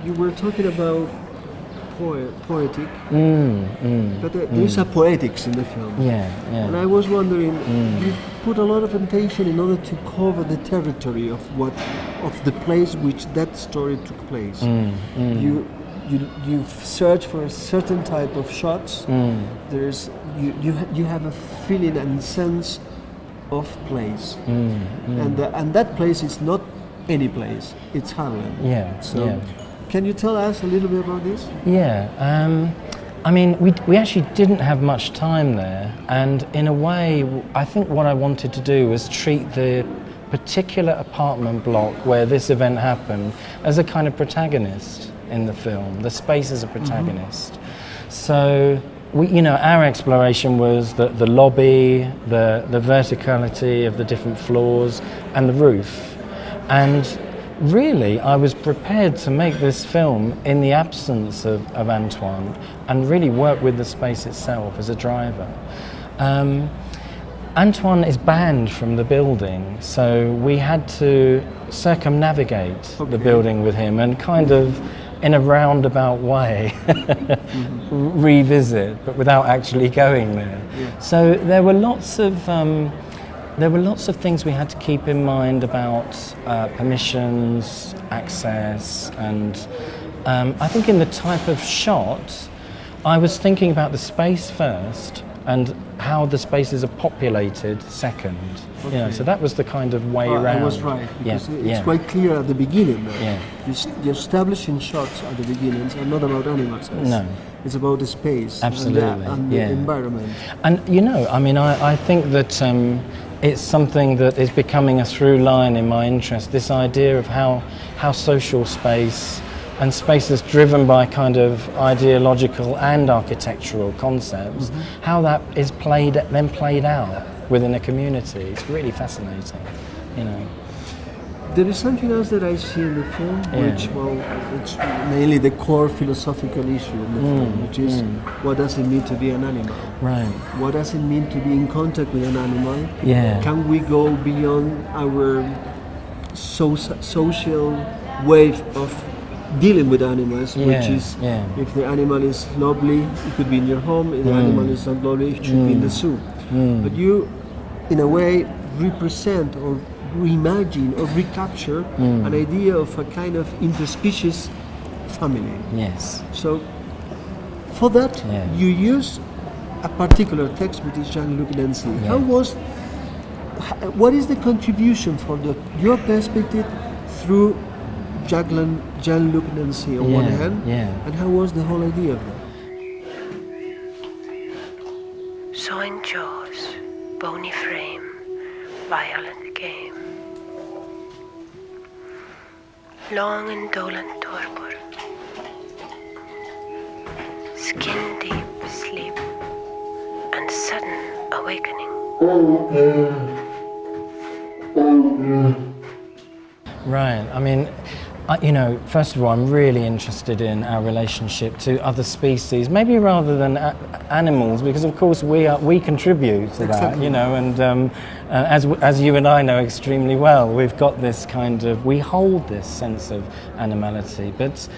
you were talking about poetic, but there is a poetics in the film. Yeah, yeah. And I was wondering, you put a lot of attention in order to cover the territory of the place which that story took place. You search for a certain type of shots. There's you have a feeling and sense of place, and that place is not any place. It's Harlem. Yeah. So. Yeah. Can you tell us a little bit about this? Yeah, I mean, we actually didn't have much time there, and in a way, I think what I wanted to do was treat the particular apartment block where this event happened as a kind of protagonist in the film. The space as a protagonist. So, our exploration was the lobby, the verticality of the different floors, and the roof, and really, I was prepared to make this film in the absence of Antoine and really work with the space itself as a driver. Antoine is banned from the building, so we had to circumnavigate the building with him and kind of, in a roundabout way, revisit, but without actually going there. Yeah. So there were lots of things we had to keep in mind about permissions, access, and I think in the type of shot, I was thinking about the space first and how the spaces are populated second. Okay. So that was the kind of way around. I was right, because it's quite clear at the beginning. The establishing shots at the beginnings are not about animals. No. It's about the space. Absolutely. And the environment. And I think that it's something that is becoming a through line in my interest, this idea of how social space and space is driven by kind of ideological and architectural concepts, how that is played out within a community. It's really fascinating, There is something else that I see in the film, which mainly the core philosophical issue in the film, which is what does it mean to be an animal? Right. What does it mean to be in contact with an animal? Yeah. Can we go beyond our social wave of dealing with animals, which is if the animal is lovely, it could be in your home. If the animal is not lovely, it should be in the zoo. But you, in a way, represent or reimagine or recapture an idea of a kind of interspecies family. Yes. So for that, you use a particular text, which is Jean-Luc Nancy. What is the contribution for your perspective through Jean-Luc Nancy on one hand, and how was the whole idea of that? Sawing jaws, bony frame, violent game. Long indolent torpor, skin deep sleep, and sudden awakening. Right, I mean, first of all, I'm really interested in our relationship to other species, maybe rather than animals, because of course we contribute to that, and as you and I know extremely well, we've got this we hold this sense of animality, but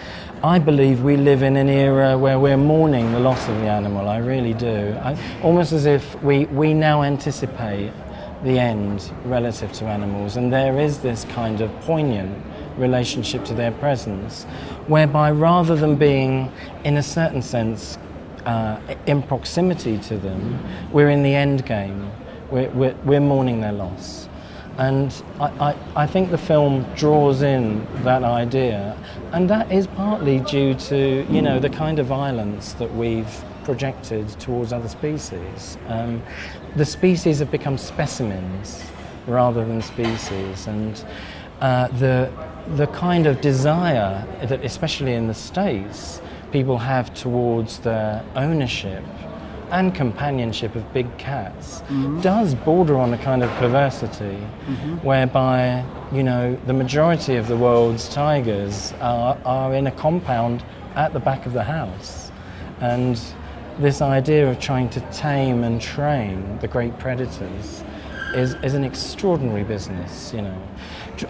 I believe we live in an era where we're mourning the loss of the animal. I really do. Almost as if we now anticipate the end relative to animals, and there is this kind of poignant relationship to their presence, whereby rather than being, in a certain sense, in proximity to them, we're in the end game. We're mourning their loss. And I think the film draws in that idea, and that is partly due to, the kind of violence that we've projected towards other species. The species have become specimens rather than species, and the kind of desire that, especially in the States, people have towards their ownership and companionship of big cats does border on a kind of perversity, whereby, the majority of the world's tigers are in a compound at the back of the house. And this idea of trying to tame and train the great predators is an extraordinary business,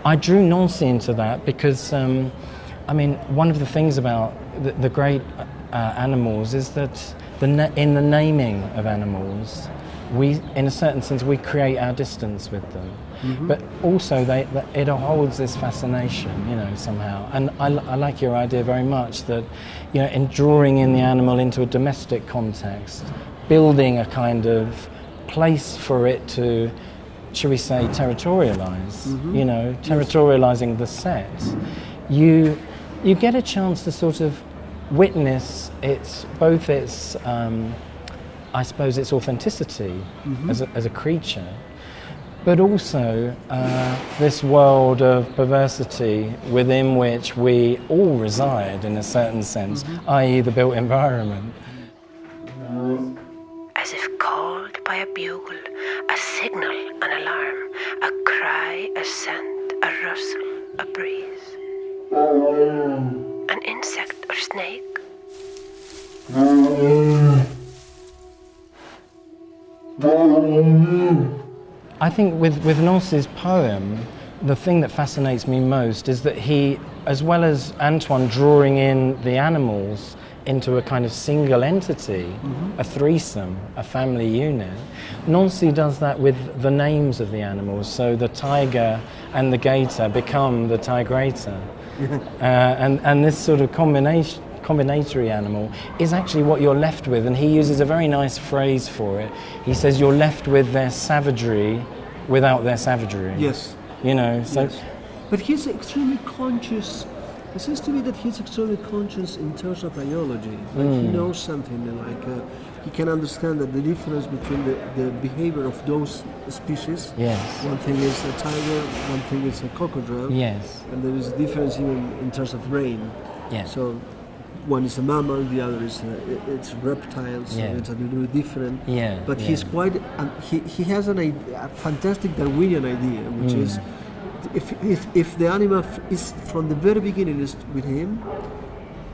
I drew Nancy into that because I mean, one of the things about the great animals is that in the naming of animals, we, in a certain sense, we create our distance with them. Mm-hmm. But also, it holds this fascination, you know, somehow. And I like your idea very much that, you know, in drawing in the animal into a domestic context, building a kind of place for it to, shall we say, territorialize, mm-hmm. you know, territorializing the set. You get a chance to sort of witness its I suppose its authenticity mm-hmm. as a creature, but also this world of perversity within which we all reside in a certain sense, mm-hmm. i.e. the built environment. As if called by a bugle, a signal, an alarm, a cry, a scent, a rustle, a breeze. An insect or snake? I think with Nancy's poem, the thing that fascinates me most is that he, as well as Antoine drawing in the animals into a kind of single entity, mm-hmm. a threesome, a family unit, Nancy does that with the names of the animals. So the tiger and the gator become the tigrator. And this sort of combinatory animal is actually what you're left with, and he uses a very nice phrase for it. He says you're left with their savagery without their savagery. Yes. You know, so... Yes. But he's extremely conscious. It seems to me that he's extremely conscious in terms of biology. Like he knows something, like he can understand that the difference between the behavior of those species. Yes. One thing is a tiger, one thing is a crocodile. Yes. And there is a difference even in terms of brain. Yes. So one is a mammal, the other is it's reptiles, so it's a little bit different. Yeah. But he's quite, he has a fantastic Darwinian idea, which is if the animal is from the very beginning is with him,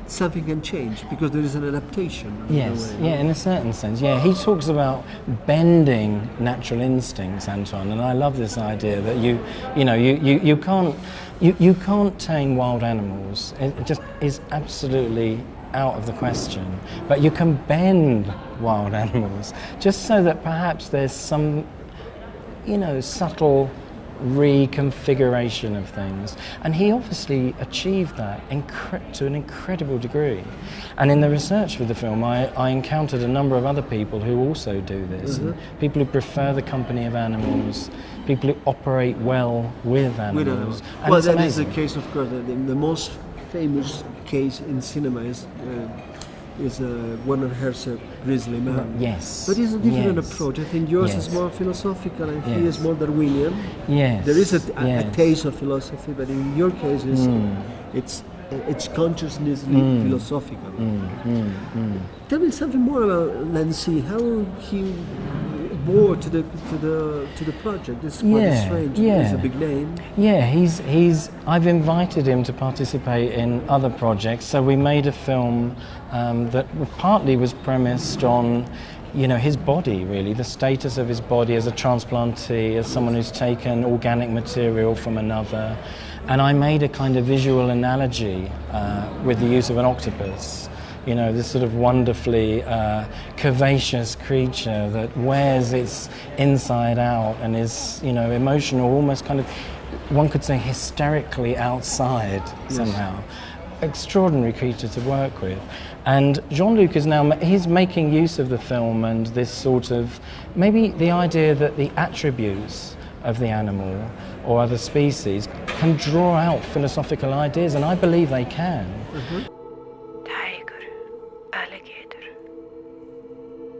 something can change because there is an adaptation. Yes, in a way. yeah, in a certain sense. Yeah, he talks about bending natural instincts, Antoine, and I love this idea that you can't tame wild animals. It just is absolutely out of the question. But you can bend wild animals just so that perhaps there's some, subtle reconfiguration of things, and he obviously achieved that to an incredible degree. And in the research for the film, I encountered a number of other people who also do this, mm-hmm. people who prefer the company of animals, people who operate well with animals. Well, that is the case, of course. The most famous case in cinema is Werner Herzog, Grizzly Man. Yes. But it's a different approach. I think yours is more philosophical and he is more Darwinian. Yes. There is a taste of philosophy, but in your case it's consciously philosophical. Tell me something more about Nancy. How he bore to the project. It's quite strange. He's a big name. Yeah, I've invited him to participate in other projects. So we made a film that partly was premised on, his body, really, the status of his body as a transplantee, as someone who's taken organic material from another. And I made a kind of visual analogy with the use of an octopus. This sort of wonderfully curvaceous creature that wears its inside out and is, emotional, almost kind of, one could say, hysterically outside somehow. Extraordinary creature to work with. And Jean-Luc is now, he's making use of the film and this sort of, maybe the idea that the attributes of the animal or other species can draw out philosophical ideas, and I believe they can. Mm-hmm.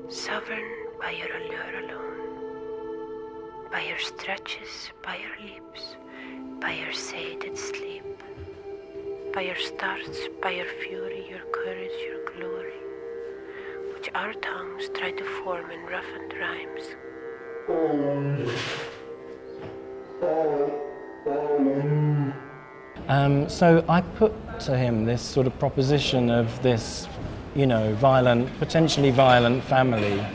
Sovereign by your allure alone, by your stretches, by your leaps, by your sated sleep, by your starts, by your fury, your courage, your glory, which our tongues try to form in roughened rhymes. So I put to him this sort of proposition of this potentially violent family,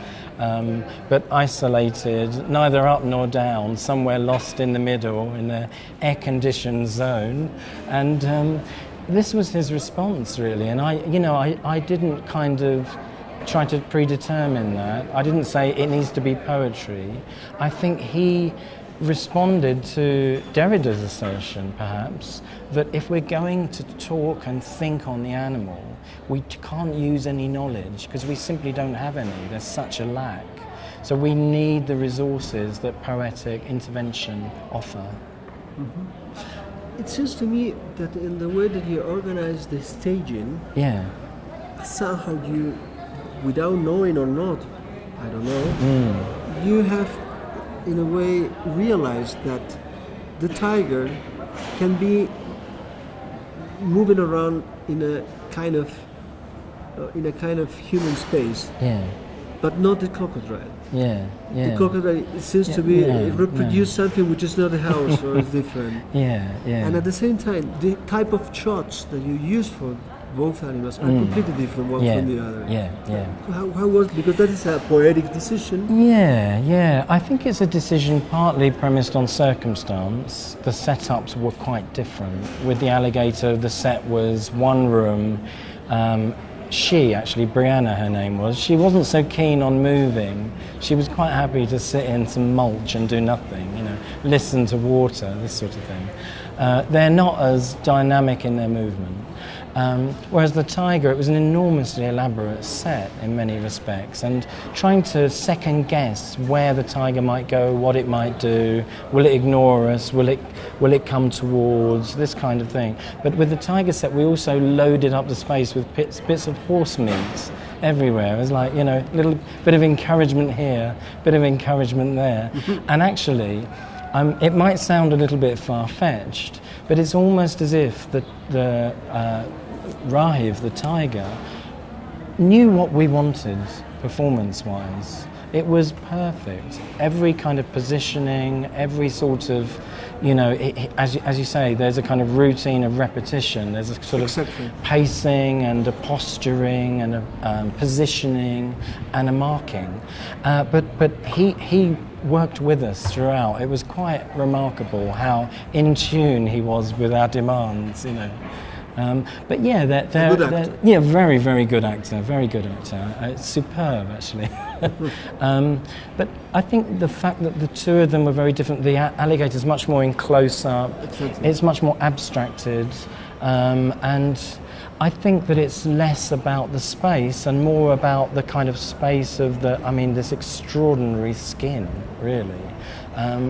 but isolated, neither up nor down, somewhere lost in the middle in an air-conditioned zone. And this was his response, really, and I didn't kind of try to predetermine that. I didn't say it needs to be poetry. I think he responded to Derrida's assertion, perhaps, that if we're going to talk and think on the animal, we can't use any knowledge because we simply don't have any. There's such a lack. So we need the resources that poetic intervention offer. It seems to me that in the way that you organize the staging, somehow you, without knowing or not, I don't know, you have in a way realized that the tiger can be moving around in a kind of human space, but not the crocodile. The crocodile, it seems to be reproduce something which is not a house or is different. And at the same time, the type of shots that you use for both animals are completely different one from the other. How was, because that is a poetic decision. I think it's a decision partly premised on circumstance. The setups were quite different. With the alligator, the set was one room. She, actually, Brianna, her name was, she wasn't so keen on moving. She was quite happy to sit in some mulch and do nothing, listen to water, this sort of thing. They're not as dynamic in their movement. Whereas the tiger, it was an enormously elaborate set in many respects, and trying to second guess where the tiger might go, what it might do, will it ignore us, will it come towards, this kind of thing. But with the tiger set, we also loaded up the space with bits of horse meat everywhere. It was like, little bit of encouragement here, bit of encouragement there. And actually, it might sound a little bit far-fetched, but it's almost as if the Rahiv, the tiger, knew what we wanted performance-wise. It was perfect. Every kind of positioning, every sort of, as you say, there's a kind of routine of repetition. There's a sort of pacing and a posturing and a positioning and a marking. But he worked with us throughout. It was quite remarkable how in tune he was with our demands, But very, very good actor, very good actor. Superb, actually. But I think the fact that the two of them were very different, the alligator's much more in close-up, it's much more abstracted, and I think that it's less about the space and more about the kind of space of this extraordinary skin, really.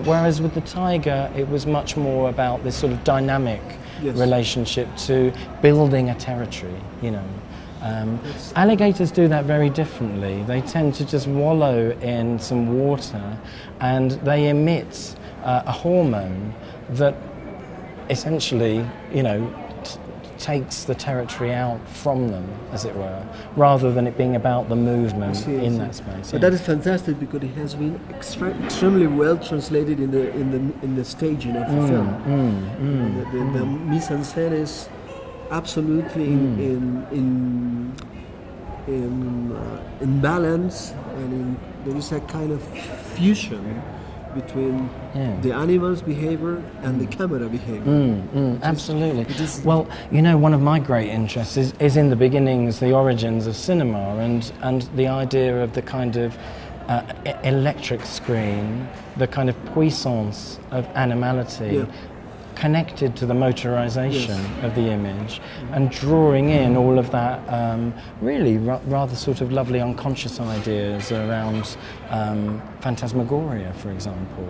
Whereas with the tiger, it was much more about this sort of dynamic relationship to building a territory, Alligators do that very differently. They tend to just wallow in some water and they emit a hormone that essentially, takes the territory out from them, as it were, rather than it being about the movement in that space. But that is fantastic because it has been extremely well translated in the staging of the film. The mise en scène is absolutely in balance, and there is a kind of fusion between the animal's behavior and the camera behavior. Absolutely. Well, one of my great interests is in the beginnings, the origins of cinema, and the idea of the kind of electric screen, the kind of puissance of animality connected to the motorization of the image, and drawing in all of that really rather sort of lovely unconscious ideas around phantasmagoria, for example,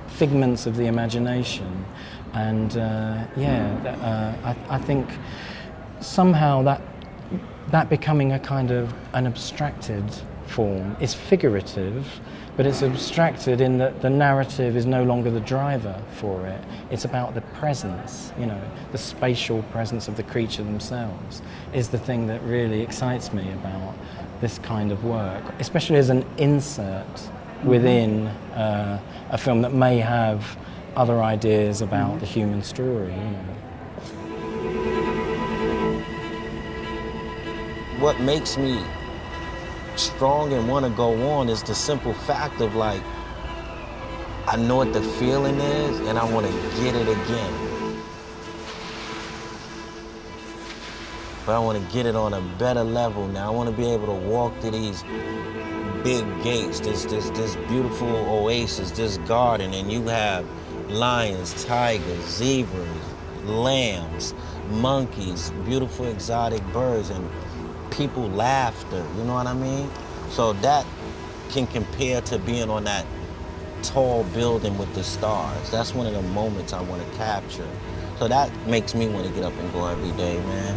figments of the imagination. And I think somehow that becoming a kind of an abstracted form is figurative, but it's abstracted in that the narrative is no longer the driver for it. It's about the presence, the spatial presence of the creature themselves is the thing that really excites me about this kind of work, especially as an insert within a film that may have other ideas about the human story, What makes me strong and want to go on is the simple fact of I know what the feeling is and I want to get it again. but I want to get it on a better level now. I want to be able to walk through these big gates, this beautiful oasis, this garden, and you have lions, tigers, zebras, lambs, monkeys, beautiful exotic birds, and people laughter, you know what I mean? So that can compare to being on that tall building with the stars. That's one of the moments I want to capture. So that makes me want to get up and go every day, man.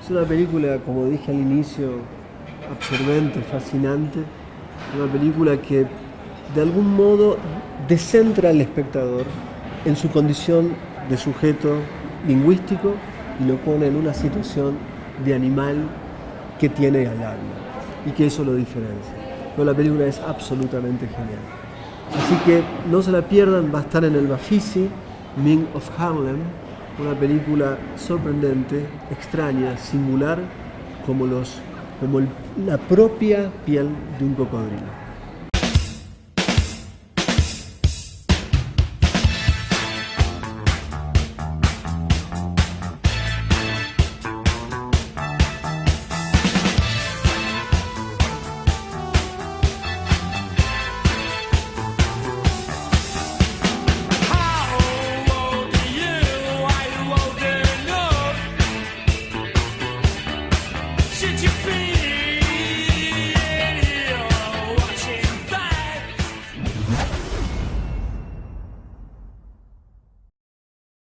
Es una película, como dije al inicio, absorbente, fascinante. Una película que de algún modo descentra al espectador en su condición de sujeto lingüístico y lo pone en una situación de animal que tiene al alma y que eso lo diferencia. Pero la película es absolutamente genial. Así que no se la pierdan, va a estar en el Bafisi, Ming of Harlem, una película sorprendente, extraña, singular, como la propia piel de un cocodrilo.